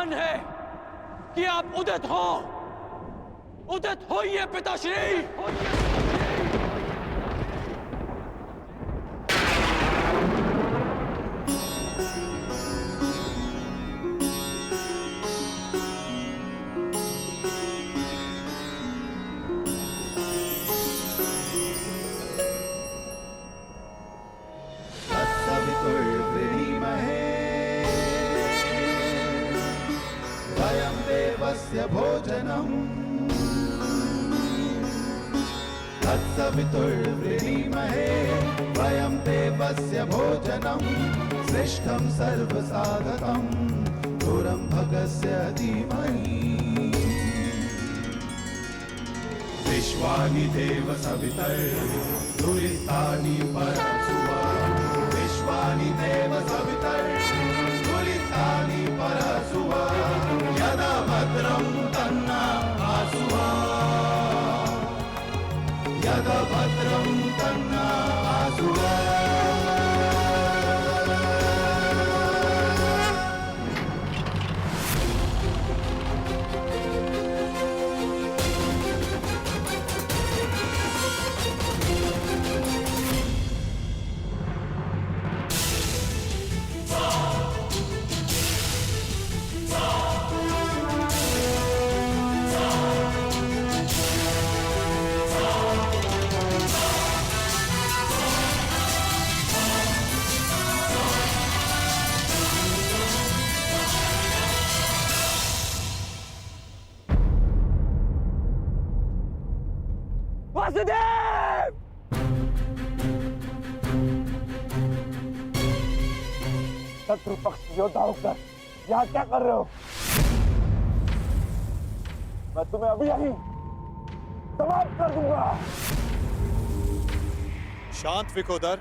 महान है कि आप उदित होइए पिताश्री। भोजनम् तत्सवितुर्वृणीमहे वयं देवस्य भोजनं श्रेष्ठं सर्वसाधकं दूरं भगस्य धीमहि विश्वानि देव सवितर्दुरितानि परशुवा विश्वानि देव सवितर्दुरितानि परशुवा यदा भद्रं तन्ना आसुवा यदा भद्रं तन्ना आसुवा। वासुदेव! शत्रु पक्ष योद्धा होकर यहाँ क्या कर रहे हो? मैं तुम्हें अभी यहीं समाप्त कर दूंगा। शांत विकोदर।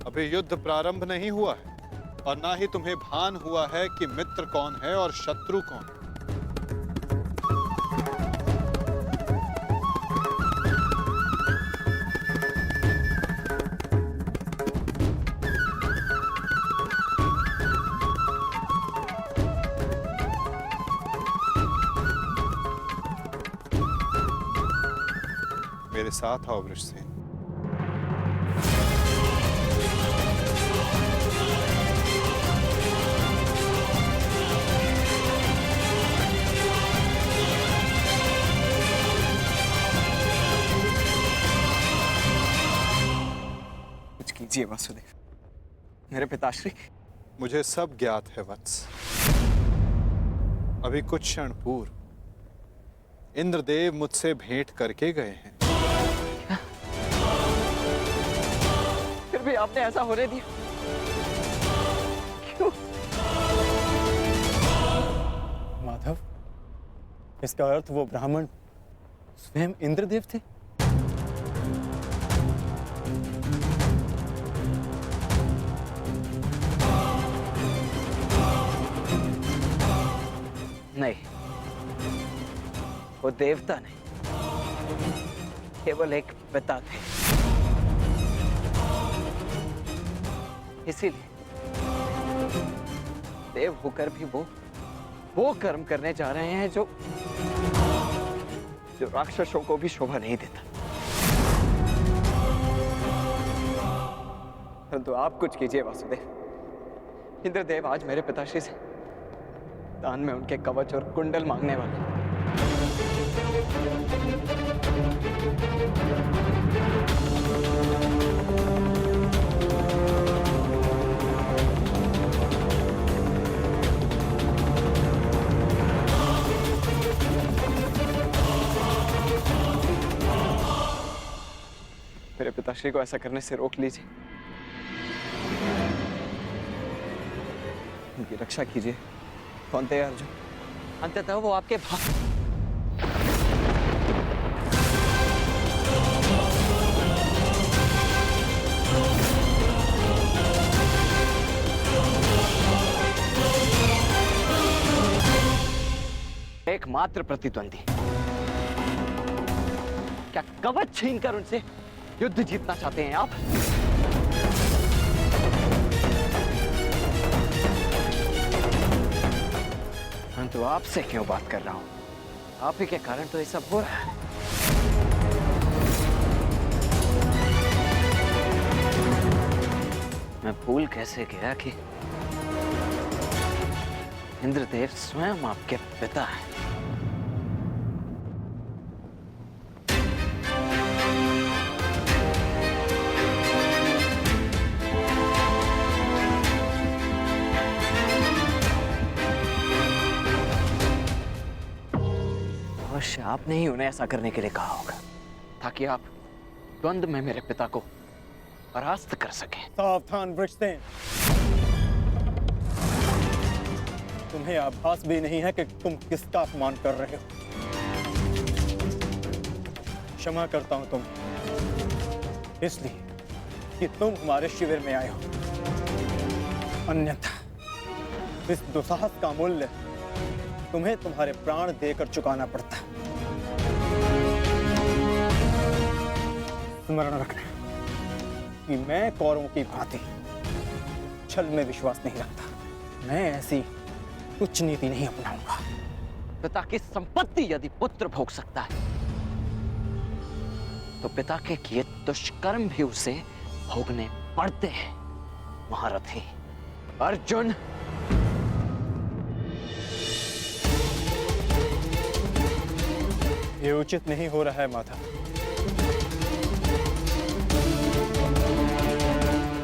अभी युद्ध प्रारंभ नहीं हुआ है और ना ही तुम्हें भान हुआ है कि मित्र कौन है और शत्रु कौन। मेरे साथ आओ वृषसेन। कीजिए वासुदेव, मेरे पिताश्री। मुझे सब ज्ञात है वत्स। अभी कुछ क्षण पूर्व इंद्रदेव मुझसे भेंट करके गए हैं। क्या? फिर भी आपने ऐसा होने दिया क्यों? माधव, इसका अर्थ वो ब्राह्मण स्वयं इंद्रदेव थे? नहीं, वो देवता नहीं, केवल एक पिता थे। इसीलिए देव होकर भी वो कर्म करने जा रहे हैं जो राक्षसों को भी शोभा नहीं देता। परंतु आप कुछ कीजिए वासुदेव। इंद्रदेव आज मेरे पिताश्री से दान में उनके कवच और कुंडल मांगने वाले। मेरे पिताश्री को ऐसा करने से रोक लीजिए, उनकी रक्षा कीजिए। कौन थे अर्जुन? अंततः वो आपके एकमात्र प्रतिद्वंदी। क्या कवच छीनकर उनसे युद्ध जीतना चाहते हैं आप? परंतु आपसे क्यों बात कर रहा हूं? आप ही के कारण तो ये सब हो रहा है। मैं भूल कैसे गया कि इंद्रदेव स्वयं आपके पिता हैं। अवश्य आपने ही उन्हें ऐसा करने के लिए कहा होगा, ताकि आप द्वंद्व में मेरे पिता को परास्त कर सकें। सावधान वृक्षसेन, तुम्हें आभास भी नहीं है कि तुम किसका अपमान कर रहे हो। क्षमा करता हूं तुम्हें, इसलिए कि तुम हमारे शिविर में आए हो। अन्यथा इस दुस्साहस का मूल्य तुम्हें तुम्हारे प्राण देकर चुकाना पड़ता। स्मरण रखना कि मैं कौरवों की भांति छल में विश्वास नहीं रखता। मैं ऐसी तुच्छ नीति नहीं अपनाऊंगा। पिता की संपत्ति यदि पुत्र भोग सकता है, तो पिता के किए दुष्कर्म भी उसे भोगने पड़ते हैं। महारथी अर्जुन, ये उचित नहीं हो रहा है माता।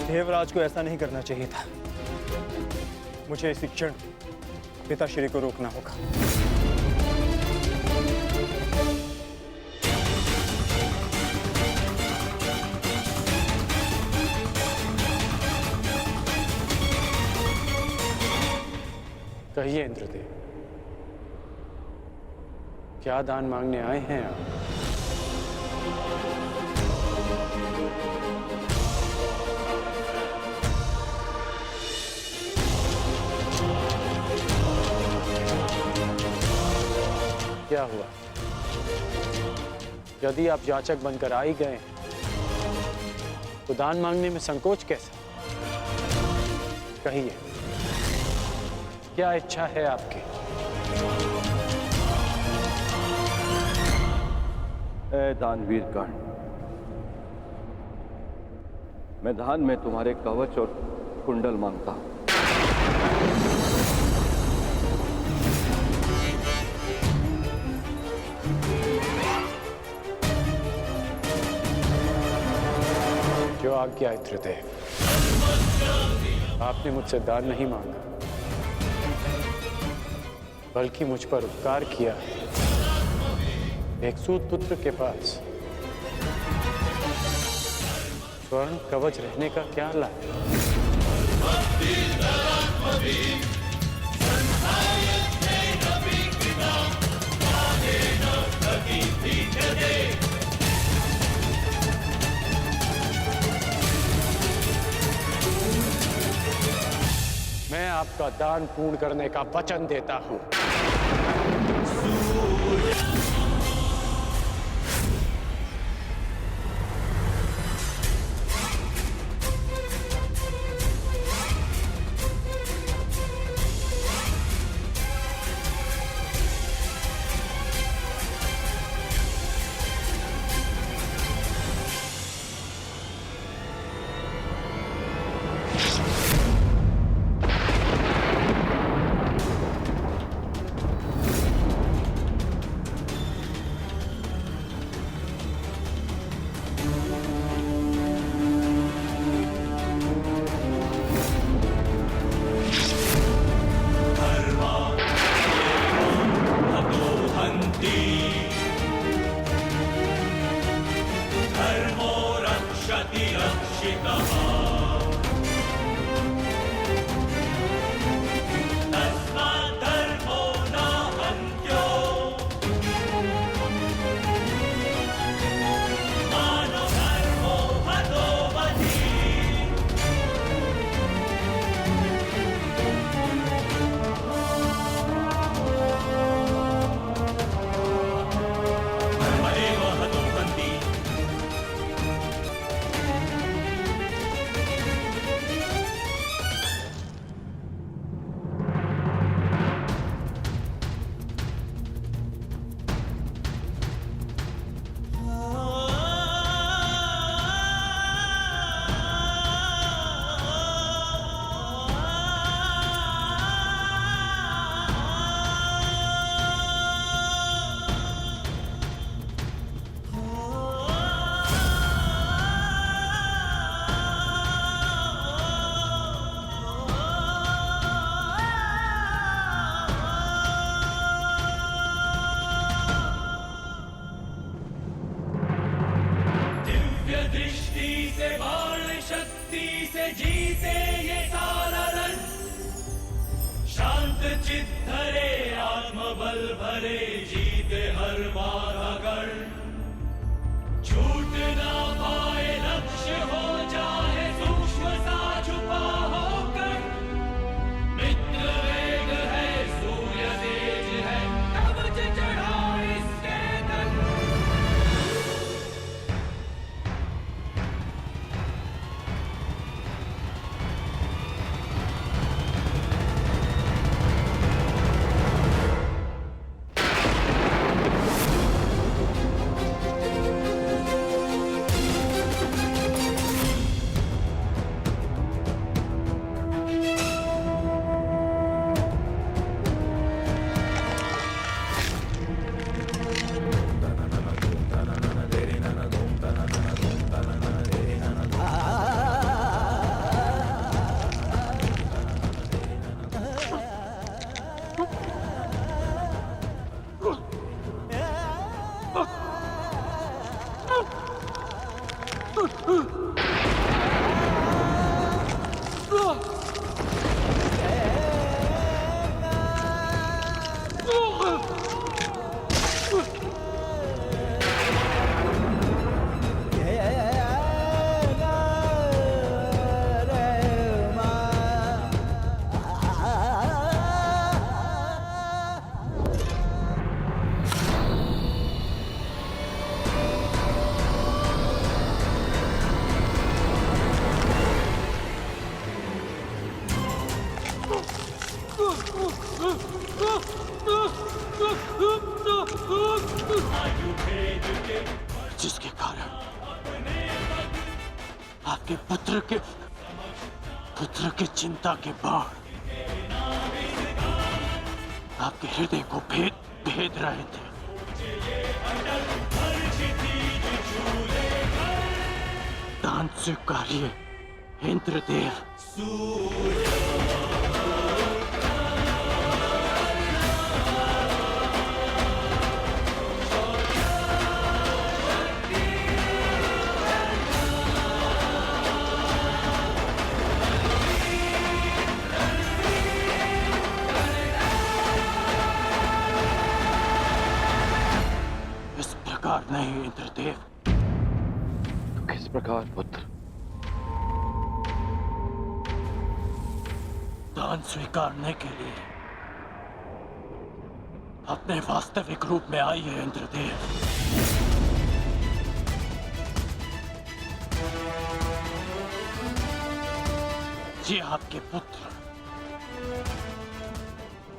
देवराज को ऐसा नहीं करना चाहिए था। मुझे इसी क्षण पिताश्री को रोकना होगा। कहिए इंद्रदेव, क्या दान मांगने आए हैं आप? क्या हुआ? यदि आप याचक बनकर आ ही गए तो दान मांगने में संकोच कैसा? कहिए, क्या इच्छा है आपकी? ए दानवीर कर्ण, मैं दान में तुम्हारे कवच और कुंडल मांगता हूं। जो आज्ञा इंद्रदेव। आपने मुझसे दान नहीं मांगा, बल्कि मुझ पर उपकार किया। एक सूत पुत्र के पास स्वर्ण कवच रहने का क्या लाभ? मैं आपका दान पूर्ण करने का वचन देता हूं। से जीते ये सारा रण, शांत चित धरे आत्मबल भरे, जीते हर बाधा गढ़। छूट ना पाए लक्ष्य हो चाहे सूक्ष्म सा छुपा होकर, मित्र वेग है सूर्य तेज है, कवच चढ़ा इसके तन। जिसके कारण आपके पुत्र की चिंता के बाण आपके हृदय को भेद रहे थे। दान स्वीकारिए इंद्रदेव। नहीं इंद्रदेव। तो किस प्रकार पुत्र? दान स्वीकारने के लिए अपने वास्तविक रूप में आइए इंद्रदेव। ये आपके पुत्र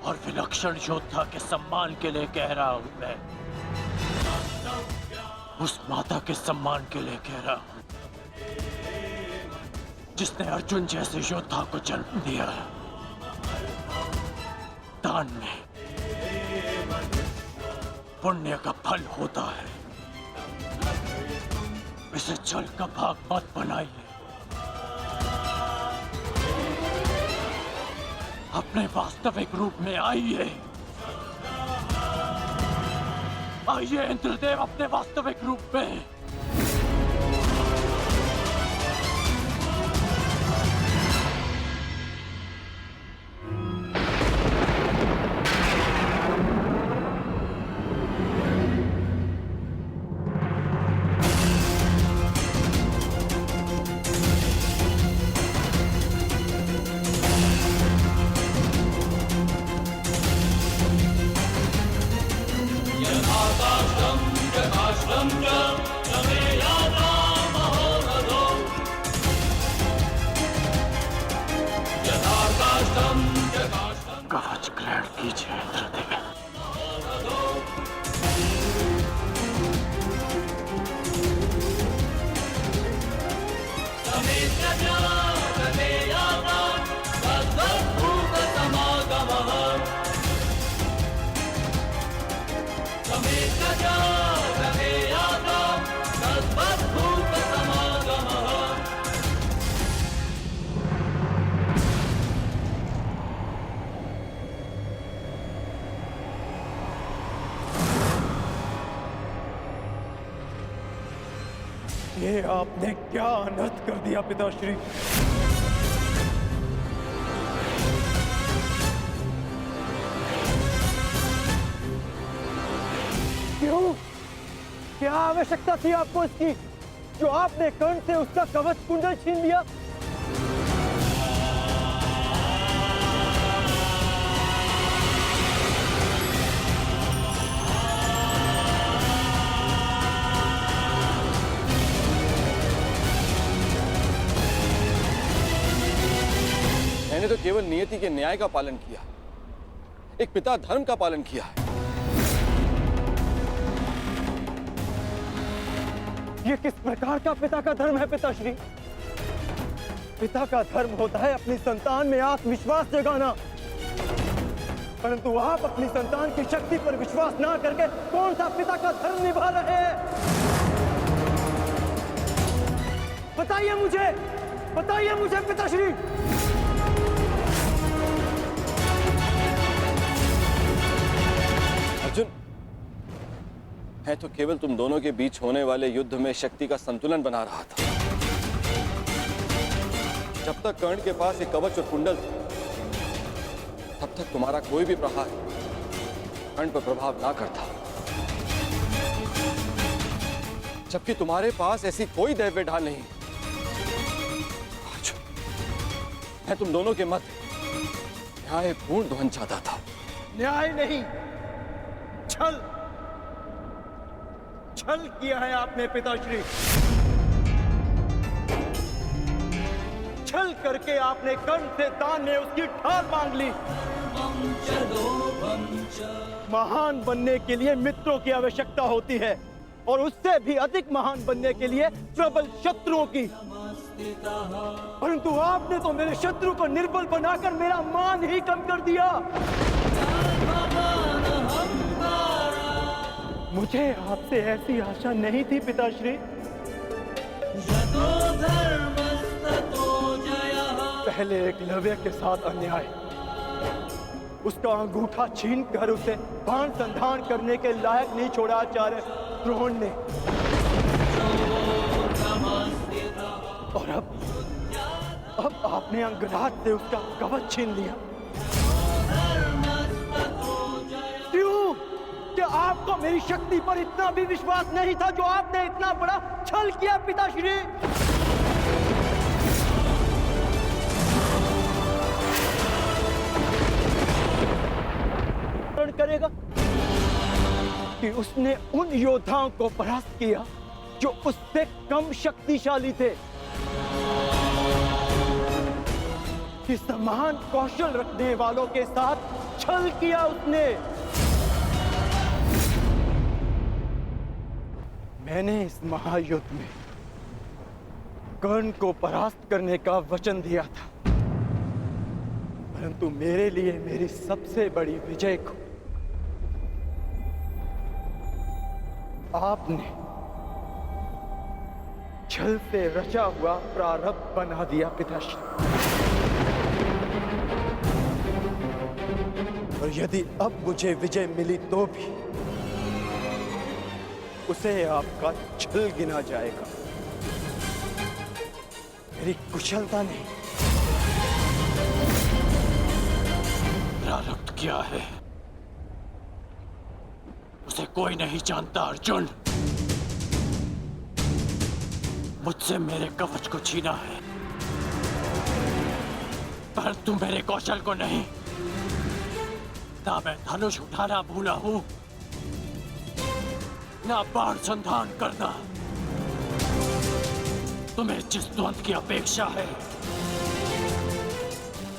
और विलक्षण योद्धा के सम्मान के लिए कह रहा हूं मैं। उस माता के सम्मान के लिए कह रहा हूं जिसने अर्जुन जैसे योद्धा को जन्म दिया। दान में पुण्य का फल होता है। इसे जल का भाग मत बनाइए। अपने वास्तविक रूप में आइए। आइए इंद्रदेव अपने वास्तविक रूप में। कवच ग्रहण कीजिए इंद्रदेव। ये आपने क्या अनर्थ कर दिया पिताश्री। क्यों? क्या आवश्यकता थी आपको इसकी, जो आपने कर्ण से उसका कवच कुंडल छीन लिया? मैंने तो केवल नियति के न्याय का पालन किया, एक पिता धर्म का पालन किया है। ये किस प्रकार का पिता का धर्म है पिताश्री? पिता का धर्म होता है अपनी संतान में आत्मविश्वास जगाना, परंतु आप अपनी संतान की शक्ति पर विश्वास ना करके कौन सा पिता का धर्म निभा रहे हैं? बताइए मुझे पिताश्री। अर्जुन, मैं तो केवल तुम दोनों के बीच होने वाले युद्ध में शक्ति का संतुलन बना रहा था। जब तक कर्ण के पास एक कवच और कुंडल थे, तब तक तुम्हारा कोई भी प्रहार कर्ण पर प्रभाव ना करता, जबकि तुम्हारे पास ऐसी कोई दैव्य ढाल नहीं। अर्जुन, मैं तुम दोनों के मध्य न्यायपूर्ण ध्वनि चाहता था। न्याय नहीं, छल किया है आपने पिताश्री। छल करके आपने कर्ण से दान में उसकी ढाल मांग ली। महान बनने के लिए मित्रों की आवश्यकता होती है, और उससे भी अधिक महान बनने के लिए प्रबल शत्रुओं की। परंतु आपने तो मेरे शत्रु को निर्बल बनाकर मेरा मान ही कम कर दिया। मुझे आपसे ऐसी आशा नहीं थी पिताश्री। पहले एकलव्य के साथ अन्याय, उसका अंगूठा छीन कर उसे बाण संधान करने के लायक नहीं छोड़ा आचार्य द्रोण ने, और अब आपने अंगराज से उसका कवच छीन लिया। क्यों? क्या आपको मेरी शक्ति पर इतना भी विश्वास नहीं था, जो आपने इतना बड़ा छल किया पिताश्री? करेगा कि उसने उन योद्धाओं को परास्त किया जो उससे कम शक्तिशाली थे, कि समान कौशल रखने वालों के साथ छल किया उसने। मैंने इस महायुद्ध में कर्ण को परास्त करने का वचन दिया था, परंतु मेरे लिए मेरी सबसे बड़ी विजय को आपने छल से रचा हुआ प्रारब्ध बना दिया पिताश्री। और यदि अब मुझे विजय मिली तो भी उसे आपका छल गिना जाएगा, मेरी कुशलता नहीं। प्रारब्ध क्या है उसे कोई नहीं जानता अर्जुन। मुझसे मेरे कवच को छीना है, परंतु मेरे कौशल को नहीं। ना मैं धनुष उठाना भूला हूं, ना बाण संधान करना। तुम्हें जिस द्वंद की अपेक्षा है,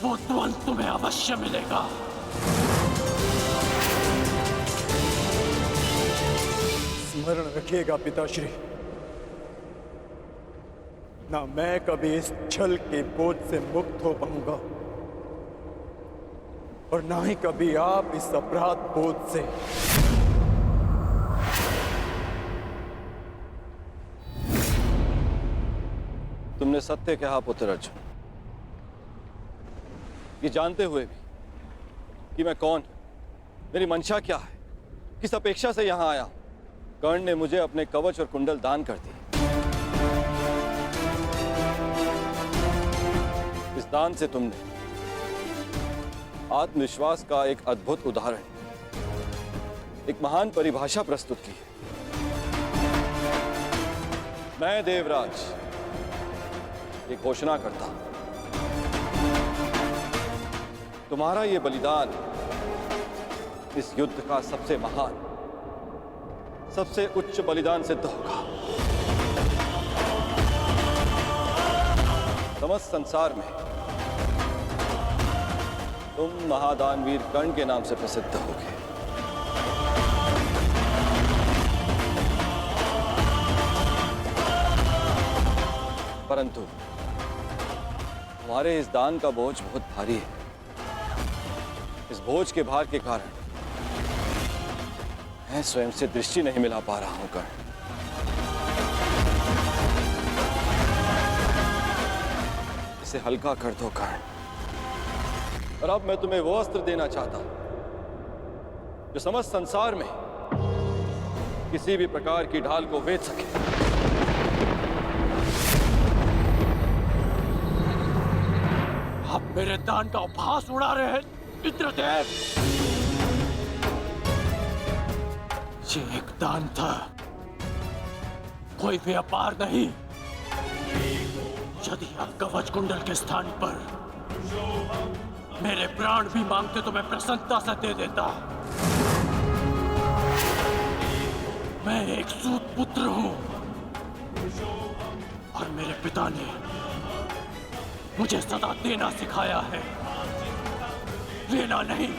वो द्वंद तुम्हें अवश्य मिलेगा। स्मरण रखिएगा पिताश्री, ना मैं कभी इस छल के बोझ से मुक्त हो पाऊंगा, और ना ही कभी आप इस अपराध बोझ से। तुमने सत्य कहा पुत्र अर्जुन। ये जानते हुए भी कि मैं कौन, मेरी मंशा क्या है, किस अपेक्षा से यहां आया हूं, कर्ण ने मुझे अपने कवच और कुंडल दान कर दिए। इस दान से तुमने आत्मविश्वास का एक अद्भुत उदाहरण एक महान परिभाषा प्रस्तुत की है। मैं देवराज ये घोषणा करता हूं, तुम्हारा ये बलिदान इस युद्ध का सबसे महान, सबसे उच्च बलिदान सिद्ध होगा। समस्त संसार में तुम महादानवीर कर्ण के नाम से प्रसिद्ध होगे। परंतु तुम्हारे इस दान का बोझ बहुत भारी है। इस बोझ के भार के कारण मैं स्वयं से दृष्टि नहीं मिला पा रहा हूं कर्ण। इसे हल्का कर दो कर्ण। और अब मैं तुम्हें वो अस्त्र देना चाहता हूं जो समस्त संसार में किसी भी प्रकार की ढाल को वेध सके। आप मेरे दान का उपहास उड़ा रहे हैं इंद्रदेव। ये एक दान था, कोई व्यापार नहीं। यदि आप कवच कुंडल के स्थान पर मेरे प्राण भी मांगते तो मैं प्रसन्नता से दे देता। मैं एक सूत पुत्र हूं और मेरे पिता ने मुझे सदा देना सिखाया है, लेना नहीं।